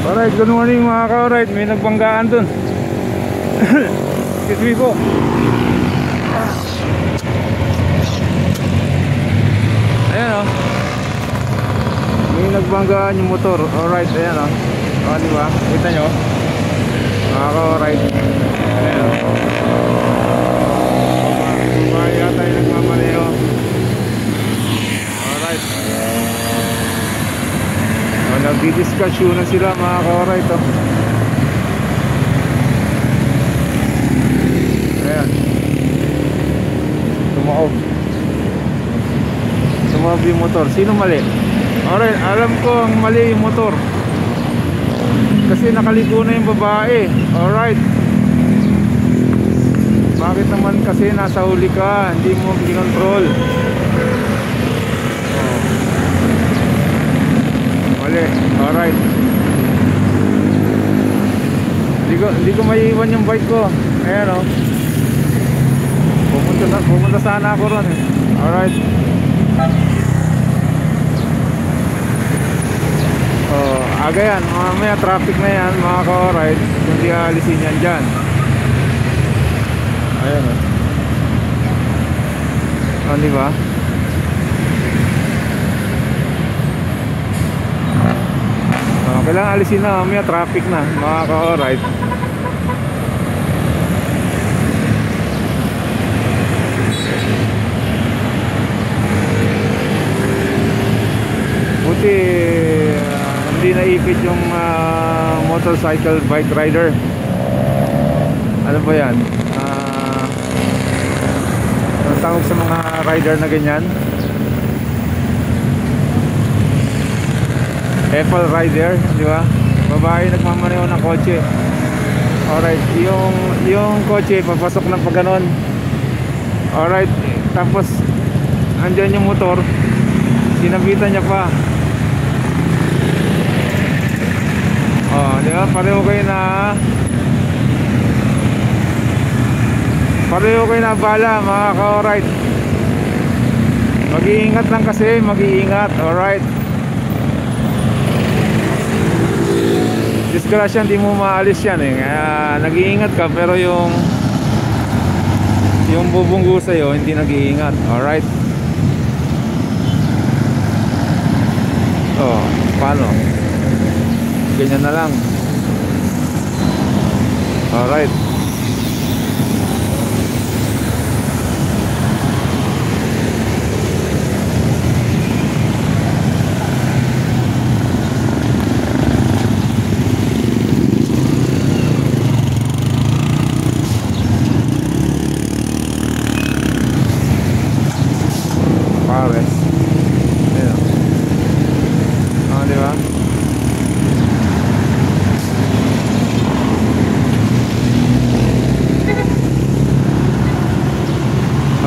Alright, good morning mga ka-alright. May nagbanggaan dun. Excuse me po. Ayan o. May nagbanggaan yung motor. Alright, ayan o. O, diba? Kita nyo mga ka-alright. Ayan o. Kumaya tayo nagmamaleo. Alright. Nagdi-discussion na sila mga ka-alright o. Ayan. Tumaob yung motor. Sino mali? Alright, alam ko ang mali yung motor kasi nakaligo na yung babae. Alright. Bakit naman kasi nasa huli ka, hindi mo kinontrol? Mali. Alright. Hindi ko maiiwan yung bike ko. Ayan o. Pumunta sana ako ron eh. Alright. Aga yan, mamaya traffic na yan mga ka-alright. Kung di alisin yan dyan. Ayan o. Diba? Kailangan alisin na, mamaya traffic na mga ka-alright. Buti hindi naipit yung motorcycle bike rider. Ano ba yan? Ang tawag sa mga rider na ganyan? Apple rider, di ba? Babae nagmamaneho ng kotse. Alright, yung kotse papasok ng pag ganon. Alright, tapos andyan yung motor, sinabitan niya pa. Oh, di ba? Pareho kayo na bala mga ka-alright. Mag-iingat lang kasi, mag-iingat. Alright. Disgrasya, hindi mo maalis yan eh. Kaya nag-iingat ka, pero yung bubunggo sa'yo hindi nag-iingat. Alright. Oh, paano? Ganyan na lang. Alright. Pares. Ayan. Diba?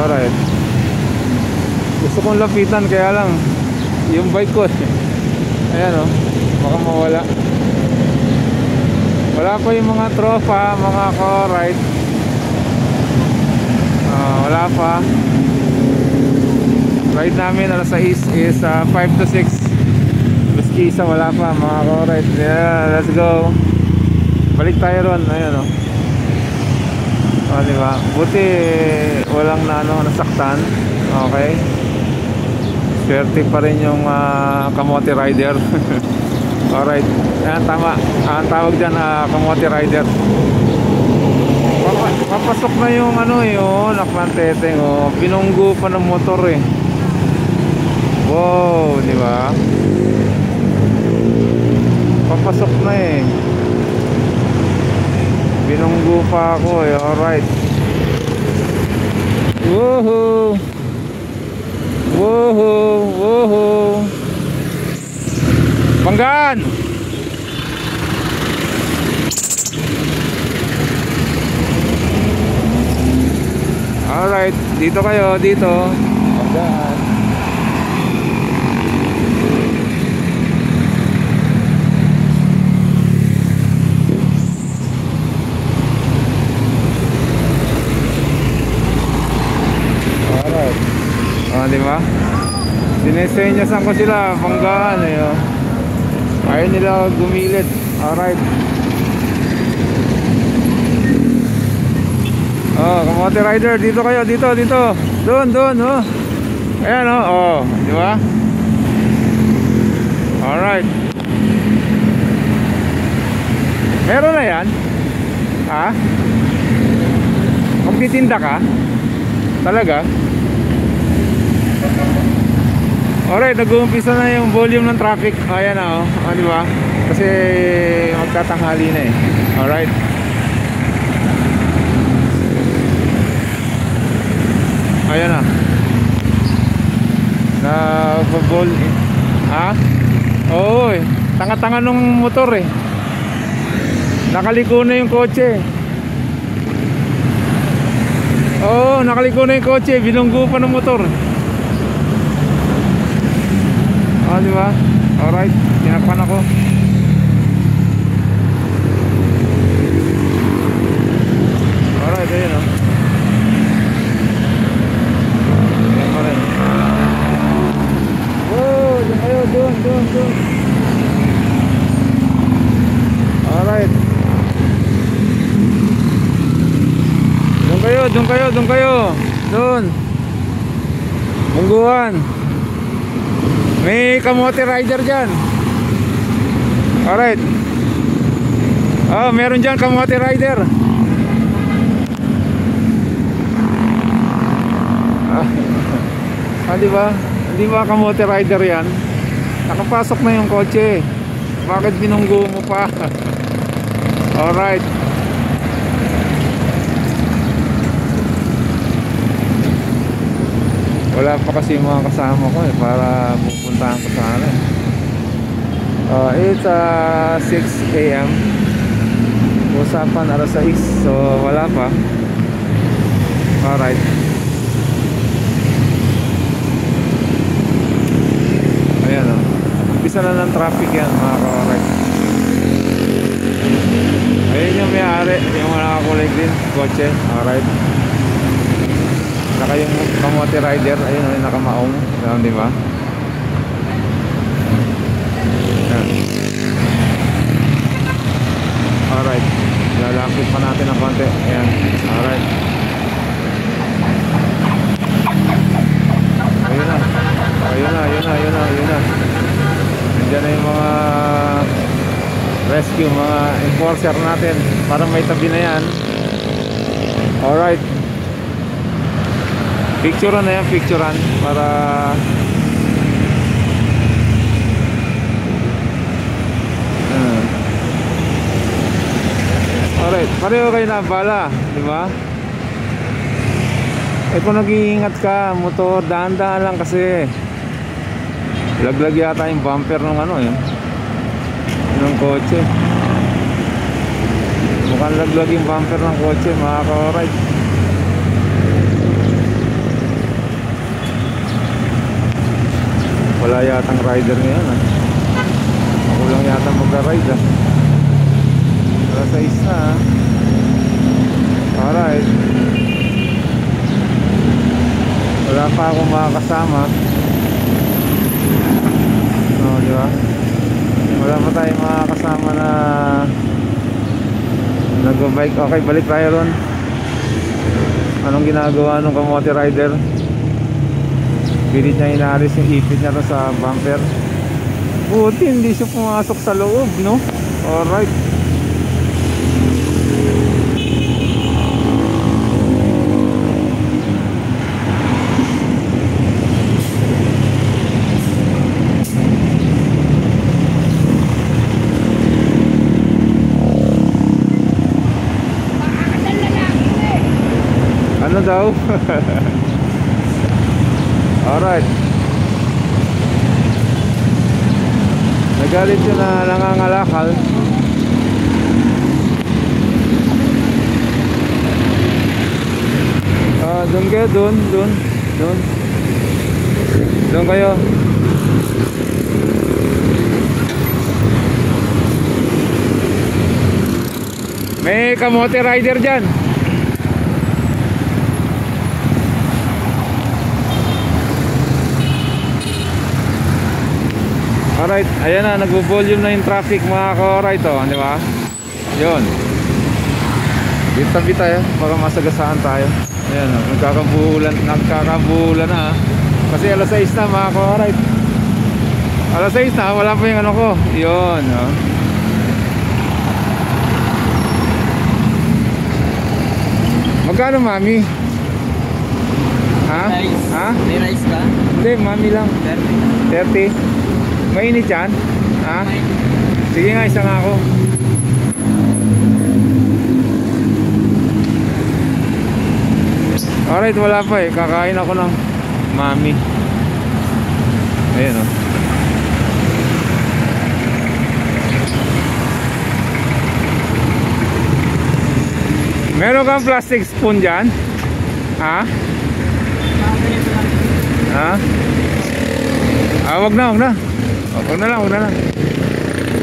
Alright. Gusto kong lapitan kaya lang yung bike ko ayan o, baka mawala. Wala pa yung mga tropa mga ka-alright. Wala pa. Ride namin alas 6 is 5 to 6. Maski isa wala pa mga ka-alright. Yeah, let's go. Balik tayo ron. Ayan o. Diba? Buti walang nasaktan. Okay. Swerte pa rin yung kamote rider. Alright. Ayan, tama. Ang tawag dyan kamote rider. Papasok na yung naklanteteng oh. Binunggo pa ng motor eh. Wow, di ba? Papasok na eh. Binunggo pa ako eh. Alright. Woohoo! Woohoo! Woohoo! Banggaan! Alright, dito kayo, dito. Banggaan. Alright. Di ba? Sinesenyasan ko sila, banggaan eh. Ayaw nila gumilid. Alright. Oh, kamote rider, dito kayo, dito. Doon, oh. Ayan, oh. Oh, di ba? Alright. Meron na yan? Ha? Magtitinda ka? Talaga? Alright, nag-uumpisa na yung volume ng traffic. Ayan na, oh. Ah, di ba? Kasi magtatanghali na eh. Alright. Ayan na. Na-ball. Ha? Oo eh. Tanga-tanga nung motor eh. Nakaliko na yung kotse. Oo, nakaliko na yung kotse. Binunggo pa ng motor. Ah, di ba? Alright, tinapan ako. Alright, ayun oh. Ayan pa rin. Wow, doon kayo, doon. Alright. Doon kayo. Doon. Mungguan. May kamote rider dyan. Alright. Oh, meron dyan kamote rider. Di ba? Hindi ba kamote rider yan? Nakapasok na yung kotse. Bakit binunggo mo pa? Alright. Wala pa kasi mga kasama ko eh, para pupuntahan ko sana. It's 6 AM. Usapan alas 6. So wala pa. Alright. Ayan o. Umpisa na ng traffic yan mga ka-alright. Ayun yung may-ari, yung nakakulay green kotse. Alright. Saka yung kamote rider, ayun yung nakamaong. Ayan, di ba? Ayan. Alright. Lalapit pa natin ng konti. Ayan. Alright. Ayun na. Nandiyan na yung mga rescue, mga enforcer natin. Para may tabi na yan. Alright. Picturean na yan, para alright, pareho kayo na bala, di ba? Kung nag-iingat ka, motor, dahan-dahan lang kasi laglag yata yung bumper ng ng kotse. Mukhang laglag yung bumper ng kotse, mga ka-alright. Wala yatang rider ngayon ah. Ako lang yata magka-ride ah. Wala sa isa ah. Alright. Wala pa akong makakasama. Di ba? Wala pa tayong makakasama na nag-bike. Okay, balik tayo ron. Anong ginagawa nung kamote rider? Pilit niya inaalis yung ipit niya sa bumper. Buti hindi siya pumasok sa loob, no? Alright. Ano daw? Alright. Nagalit yun na nangangalakal. Doon kayo, doon kayo. May kamote rider dyan. Alright, ayan na, nagvo-volume na yung traffic mga ka-alright, oh, di ba? Yun. Dito tabi tayo para masagasaan tayo. Ayan, oh, nagkakabulan na. Kasi alas 6 na mga ka-alright. Alas 6 na, wala pa yung ano ko. Yun, oh. Magkano, mami? Ha? Rice. Ha? May rice ka? Hindi, mami lang. 30. 30. Mainit yan? Ha? Sige nga, isa nga ako. Alright, wala pa eh. Kakain ako ng mami. Ayan o. Meron kang plastic spoon dyan? Ha? Ha? Wag na, wag na. Wag na lang, wag na lang.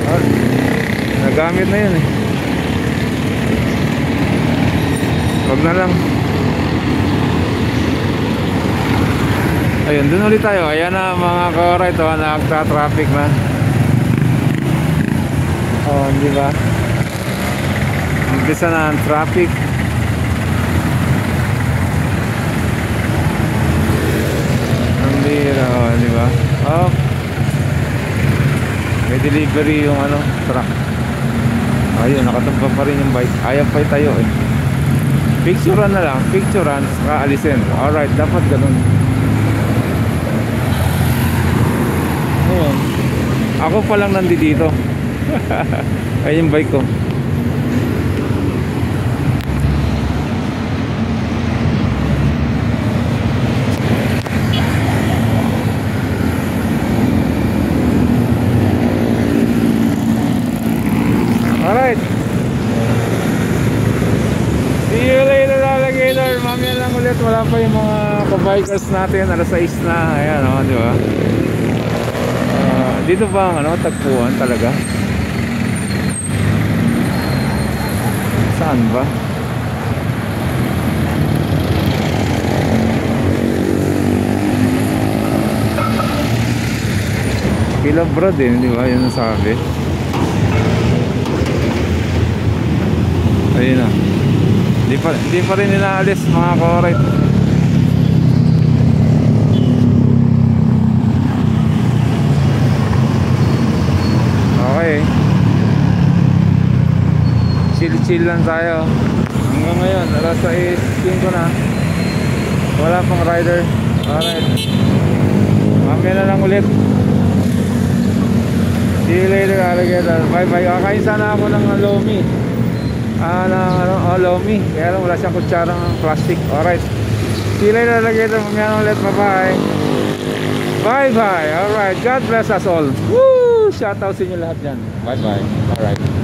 Oh, nagamit na yun eh. Wag na lang. Ayun, dun ulit tayo. Ayan na mga ka-alright, oh, nagta-traffic na. Oh, di ba? Umpisa na ang traffic. Ang bira, oh, di ba? Oh. May delivery yung ano, truck. Ayun, nakatumpa pa rin yung bike. Ayaw pa tayo eh. Picturean na lang, picturean, saka alisin. Alright, dapat ganun. Ayun. Ako pa lang nandito. Ayun yung bike ko. Alright. See you later, alligator. Mamaya lang ulit. Wala pa yung mga kabikers natin. Alas 6 na. Ayan o, di ba? Dito ba ang ano, tagpuan talaga? Saan ba? Kilabra din, di ba? Yun ang sabi. Ayun na. Di pa rin inaalis mga ka-alright. Okay. Chill lang tayo. Hanggang ngayon, alas 6:05 na. Wala pang rider. Alright. Mamaya na lang ulit. See you later, alligator. Bye bye. Kakain sana ako ng lomi. Lomi. Kaya lang wala siyang kutsarang plastic. Alright. See you later, alligator. Mamaya na ulit. Bye bye. Bye bye. Alright. God bless us all. Woo! Shoutout sa inyo lahat dyan. Bye bye. Alright.